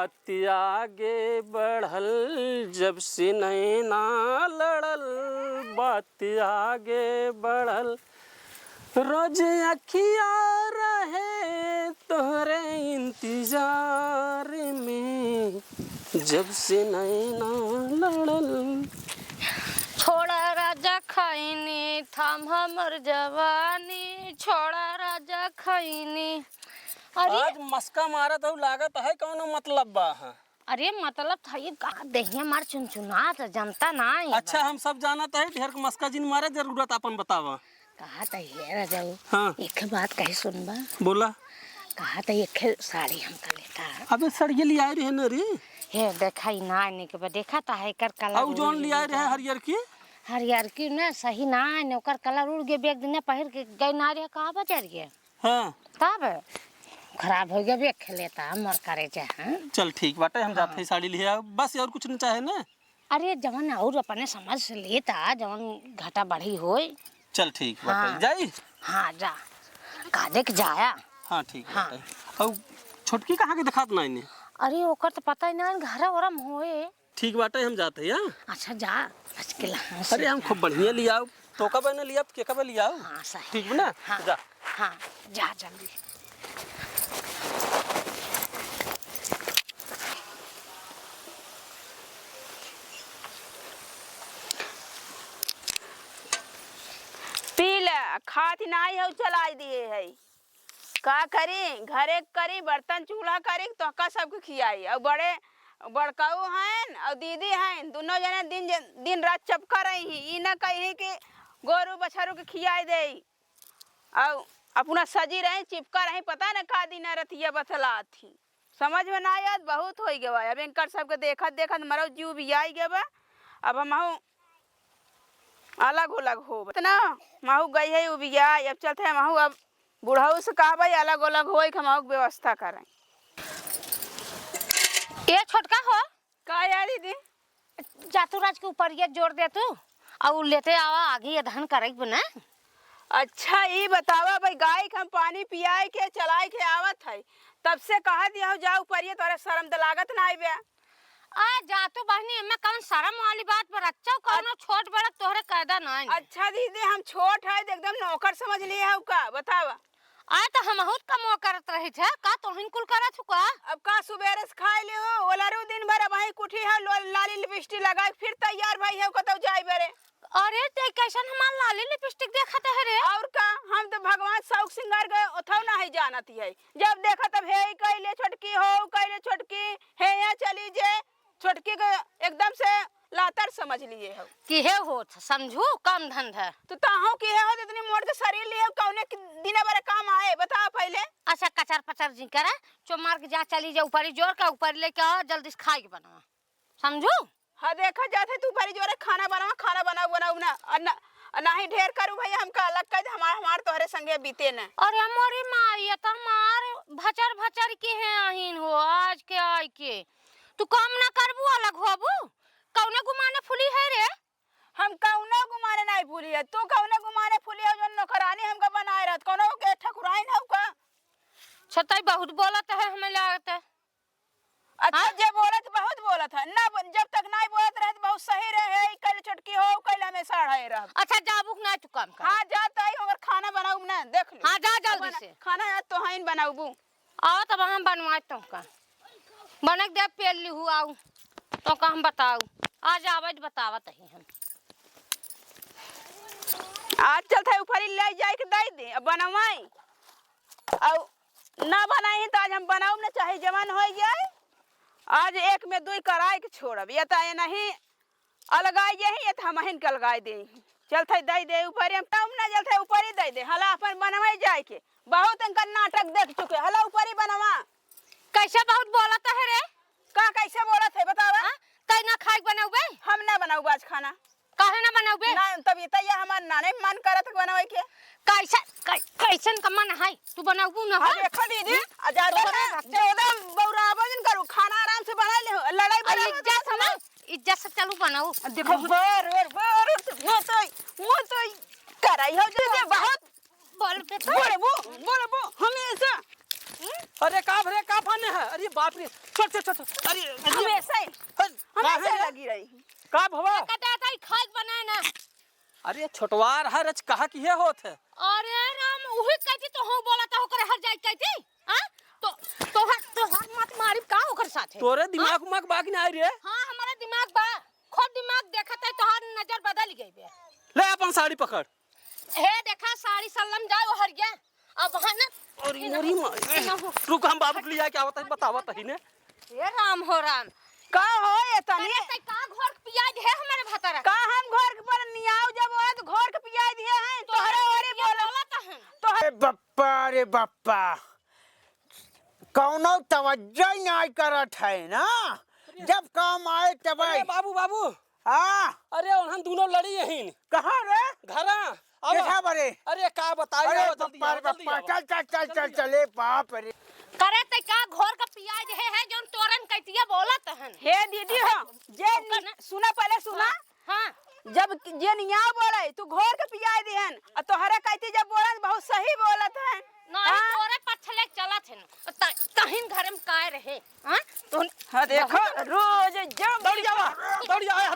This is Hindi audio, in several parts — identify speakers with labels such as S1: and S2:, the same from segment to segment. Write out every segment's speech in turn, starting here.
S1: बात आगे बढ़ल जब से नैना लड़ल, बात आगे बढ़ल रोज अखिया रहे तोहरे इंतजार में जब से नैना लड़ल।
S2: छोड़ा राजा खैनी थाम हमर जवानी, छोड़ा राजा खैनी। अरे
S1: आज मस्का मारा तो लागत है कौनो मतलब बा।
S2: अरे मतलब था ये कहा दहिया मार चुनचुना तो जनता ना।
S1: अच्छा हम सब जानत है ढेर मस्का जिन मारे जरूरत अपन बतावा।
S2: कहा था ये राजा
S1: हाँ
S2: एक बात कही सुनबा।
S1: बोला।
S2: कहा था एक साड़ी हमका लेता है।
S1: अबे साड़ी ले आए रहे न रे।
S2: हे देखा ही ना आने के बाद देखा था है कर कलर
S1: और जोन ले आए रहे हरियर की।
S2: हरियर की ना सही ना आने ओकर कलर उड़ गए बेग दिन पहिर के गई ना रे कहा बजार गए।
S1: हाँ
S2: तब खराब हो गया बेग खेलेता हमर करे चाहे।
S1: चल ठीक बाटे हम जाते हैं साड़ी ले आओ बस और कुछ नहीं चाहे ना।
S2: अरे जवन और अपने समझ से लेता जवन घाटा बढ़ी होए।
S1: चल ठीक बाटे जाई।
S2: हाँ जा कादे के जाया।
S1: हाँ ठीक बाटे। और छोटकी कहाँ के दिखात ना इन्हें।
S2: अरे ओकर तो पता ही ना घर ओरम होए।
S1: ठीक बाटे हम जाते हैं।
S2: अच्छा जा मुश्किल।
S1: अरे हम खूब बढ़िया ले आओ तो कब न लिया के कब ले आओ।
S2: हाँ सही
S1: ठीक है ना।
S2: हाँ,
S1: जा
S2: हाँ जा जल्दी।
S3: खाती नहीं है चलाई दिए है का करी घरे करी बर्तन चूल्हा करी तो का सबके खियाई और बड़े बड़काऊ हैं और दीदी हैं दोनों जने दिन रात चपका रही ही ई न कही कि गोरू बछरू के खियाई दे और अपना सजी रही चिपका रही पता न का दिन रतिया बतला थी समझ में ना आया बहुत हो गया अब इनकर सबके देखत देखत मरो जीव भी आई गया। अब हम अलग अलग हो ना महू गई है उबिया अब चलते हैं महू अब बुढ़ाऊ से कहा भाई अलग अलग हो महू व्यवस्था करें।
S2: ये छोटका हो
S3: का यार दीदी
S2: जातूराज के ऊपर ये जोड़ दे तू और लेते आवा आगे धन करेग बना।
S3: अच्छा ये बतावा भाई गाय के हम पानी पियाए के चलाए के आवत है तब से कहा दिया जाओ ऊपर ये तोरे शर्म तो लागत ना आई बे।
S2: आ जातू बहनी में कौन शर्म वाली बात पर अच्छा कौन छोट बड़ा तोहरे कायदा ना।
S3: अच्छा दीदी हम छोट है एकदम नौकर समझ लिए है का बतावा।
S2: आ तो हम बहुत कम करत रही थे का तो हिनकुल करा चुका।
S3: अब का सुबेरे से खाए ले हो ओलारू दिन भर भाई कुठी है लाली लिपस्टिक लगाए फिर तैयार भाई है कतौ जाई बेरे।
S2: अरे ते कैसन हमार लाली लिपस्टिक देखत है रे।
S3: और का हम तो भगवान शौक सिंगार गए ओथौ ना ही जानती है जब देखा तब हे कैले छोटकी हो कैले छोटकी हे यहाँ चली जे छोटकी के एकदम से लातर समझ लिए हो
S2: कि हे हो समझू कम धंध है
S3: तो ताहू की है हो इतनी मोड़ के शरीर लिए कौने दिन भर काम आए बता पहले।
S2: अच्छा कचर पचर जी करे चो मार के जा चली जा ऊपर जोर का ऊपर लेके आओ जल्दी से खाए के बनावा समझू।
S3: हाँ देखा जाते तू ऊपर जोरे खाना बनाऊ ना ही ढेर करू भैया हमका अलग कर हमार तोहरे संगे बीते न।
S2: अरे हमारी मारिया तो हमार भचर भचर के है आहीन हो आज के आई के तू काम ना करबू अलग होबू कौने गुमाने फुली है रे।
S3: हम कौनो गुमाने नहीं फूली है तू कौने गुमाने फूली है जो नौकरानी हमका बनाए रहत कौनो के ठकुराई न का।
S2: छतई बहुत बोलत है हमें लागत है।
S3: अच्छा जे बोलत बहुत बोलत है ना जब तक नहीं बोलत रहत बहुत सही रहे कल छोटकी हो कल हमेशा रहे रह।
S2: अच्छा जाबुक ना तू काम कर।
S3: हां जाता ही अगर खाना बनाऊ ना देख लो।
S2: हां जा जल्दी से
S3: खाना यार तो हाइन बनाऊबू
S2: आओ तब हम बनवाए तो का बनक दे पेल ली हुआ तो का हम बताऊ आज आवाज बतावत है हम
S3: आज चलते ऊपर ले जाए के दे दे अब बनवाई और ना बनाई तो आज हम बनाऊ ना चाहे जवान हो जाए आज एक में दो कराए के छोड़ब ये तो नहीं अलगाई यही ये हम हिन के अलगाई दे चलते दे दे ऊपर हम तब ना चलते ऊपर ही दे दे हला अपन बनवाई जाए के बहुत अंकर नाटक देख चुके हला ऊपर ही बनवा।
S2: कैसे बहुत बोलत है रे
S3: का कैसे बोलत है बतावा।
S2: तै ना खाए बनाऊबे
S3: हम ना बनाऊ आज खाना
S2: काहे ना बनाऊबे
S3: ना तब ये हमार नाने मन करत बनावे के
S2: कैसे कैसन का मन है तू बनाऊबू ना।
S3: हां देखो दीदी ज्यादा बौराबन करू खाना आराम से बना ले लड़ाई बना
S2: इज्जत से चलू बनाऊ।
S3: देखो बर वो तो कराई हो जे बहुत
S2: बोल बे
S3: बोले वो हमेशा
S1: अरे का भरे का फाने है? अरे बाप रे, छोड़ छोड़ छोड़। अरे
S3: हमेशा ही हमेशा लगी रही।
S1: का भवा?
S2: कटा था खाद बनाए ना।
S1: अरे छोटवार है रच कहा की है होत है।
S2: अरे राम उही कहती तो हम बोला था ओकर हर जाई कहती। हां तो हर मत मारी का ओकर साथे।
S1: तोरे दिमाग उमाग बाकी ना रे।
S2: हां हमारा दिमाग बा, खुद दिमाग देखत है तोहार नजर बदल गई बे।
S1: ले अपन साड़ी पकड़।
S2: हे देखा साड़ी सल्लम जाए वो हर गया। अब वहां ना
S1: और मोरी मां रुक हम बाबू के लिए क्या होता है बतावा तही ने।
S2: हे राम हो राम
S3: का हो ये तनी
S2: अरे का घर पियाज है हमारे भतारा
S3: का हम घर के पर नियाव जब हो तो घर के पियाई दिए हैं तोहरे ओरे बोलत है
S4: अरे बप्पा रे बप्पा, कौनो तवज्जो ही नहीं करत है ना। जब काम आए तब
S1: अरे बाबू बाबू,
S4: हाँ
S1: अरे उन्हन दोनों लड़ी यहीं
S4: कहाँ रे
S1: घरा।
S4: कैसा बरे?
S1: अरे का बताई
S4: अरे
S1: जल्दी
S4: बप्पा रे बप्पा, चल चल चल चल चले बाप रे।
S2: करे ते का घर का पियाज है जोन तोरन कहतिया बोलत है।
S3: हे दीदी हो जे सुना पहले सुना।
S2: हां
S3: जब जे नियाव बोले तू घर के पियाई दिहन और तोहरे कहती जब बोलत बहुत सही बोलत है।
S2: नहीं तोरे पछले चलत है तहिन घर में काय रहे। हां तो
S3: हां देखो रोज जब
S1: दौड़ जावा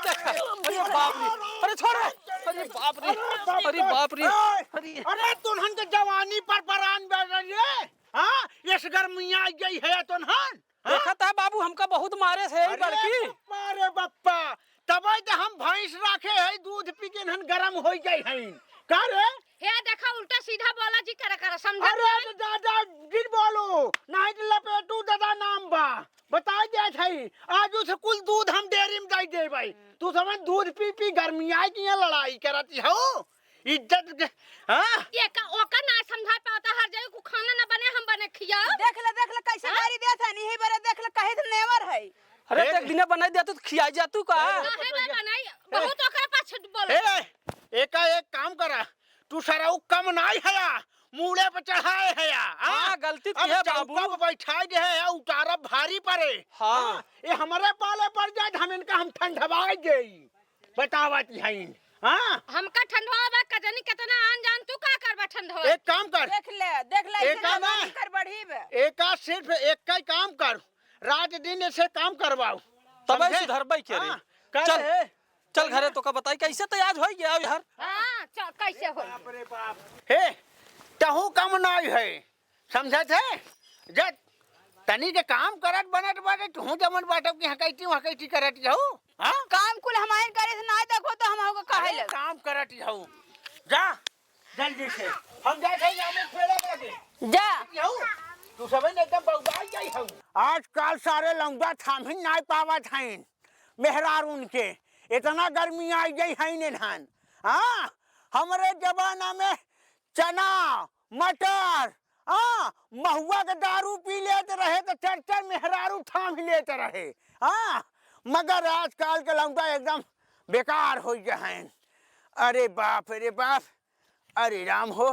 S1: देख। अरे बाप रे, अरे छोड़। अरे बाप रे, अरे बाप रे।
S4: अरे तुनहन के जवानी पर परान बैठ रही है। हाँ इस गर्मियाँ आई गई है तुनहन।
S1: देखा था बाबू हमका बहुत मारे से लड़की।
S4: अरे बप्पा, तब तो हम भैंस रखे है दूध पी के नहन गरम हो गई है। का रे?
S2: हे देखा उल्टा सीधा बोला जी करे समझ।
S4: अरे दादा गिर बोलो नहीं तो लपेटू दादा नाम बा बता दिया था। आज उसे कुल दूध हम डेयरी में दे भाई। तू समझ दूध पी पी गर्मियाँ की लड़ाई करती हो इज्जत। हाँ
S2: ये का ओका ना समझा पाता हर जगह को खाना ना बने हम बने खियाओ।
S3: देख ले कैसे गाड़ी देत है नहीं बरे देख ले कहे तो नेवर है।
S1: अरे एक दिन बनाई दिया तू खिया जा तू का।
S2: काहे ना बनाई बहुत ओकरा पाछ बोले।
S4: एक काम करा, तू सारा कम नहीं है मूड़े पे चढ़ाए है।
S1: हाँ गलती की है बाबू।
S4: बैठा दे है उतारा भारी पड़े।
S1: हाँ
S4: ये हमारे पाले पड़ जाए हम इनका हम ठंडवा गई बतावत है। हाँ
S2: हमका ठंडवा बा कजनी कितना आन जान तू का करबा ठंडवा।
S4: एक काम कर,
S3: देख ले
S4: एक काम है
S3: कर बढ़ी बे।
S4: एक सिर्फ एक का ही काम कर, रात दिन ऐसे काम करवाओ
S1: तब
S4: समझे?
S1: सुधरबै के रे।
S4: हाँ,
S1: चल
S4: है।
S1: चल घरे तो का बताई कैसे तैयार हो गया यार।
S2: हां चल कैसे हो।
S4: बाप रे बाप, हे तहु कम नहीं है समझे थे। जब तनी के काम करत बनत बाटे तू जमन बाटे की हकैती करत जाऊ। हां
S3: काम कुल हमारे करे से नहीं देखो तो हम होगा काहे
S4: अरे
S3: लग।
S4: काम करत जाऊ जा जल्दी से। हम जाए थे यहाँ में फेरे लगे
S3: जा
S4: जाऊ तू सब ने एकदम बउदाई जाई हूं। आजकल सारे लंगा थाम ही नहीं पावत हैं मेहरार उनके। इतना गर्मी आई गई है ने धान। हाँ हमारे जमाना में चना मटर हाँ महुआ के दारू पी लेते रहे तो चर मेहरारू थाम ही लेते रहे। हाँ मगर आजकल के लंगा एकदम बेकार हो गए हैं। अरे बाप रे बाप, अरे राम हो।